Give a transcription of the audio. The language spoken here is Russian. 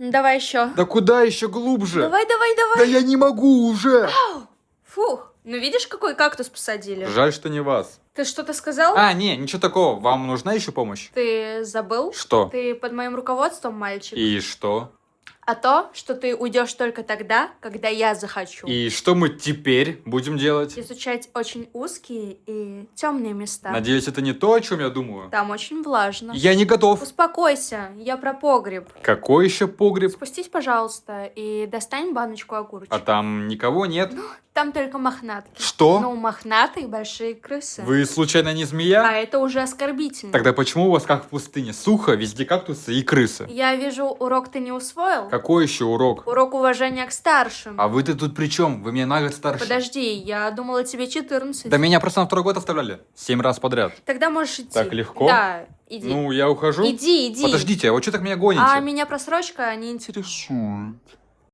Давай еще. Да куда еще глубже? Давай. Да я не могу уже. Фух, ну видишь, какой кактус посадили? Жаль, что не вас. Ты что-то сказал? А, не, ничего такого. Вам нужна еще помощь? Ты забыл? Что? Ты под моим руководством, мальчик. И что? А то, что ты уйдешь только тогда, когда я захочу. И что мы теперь будем делать? Изучать очень узкие и темные места. Надеюсь, это не то, о чем я думаю. Там очень влажно. Я не готов. Успокойся, я про погреб. Какой еще погреб? Спустись, пожалуйста, и достань баночку огурчиков. А там никого нет? Там только мохнатки. Что? Ну, мохнатые большие крысы. Вы случайно не змея? А это уже оскорбительно. Тогда почему у вас как в пустыне? Сухо, везде кактусы и крысы. Я вижу, урок ты не усвоил? Какой еще урок? Урок уважения к старшим. А вы-то тут при чем? Вы меня на год старше. Подожди, я думала, тебе 14. Да меня просто на второй год оставляли. 7 раз подряд. Тогда можешь идти. Так легко? Да, иди. Ну, я ухожу. Иди. Подождите, а вы что так меня гоните? А меня просрочка не интересует.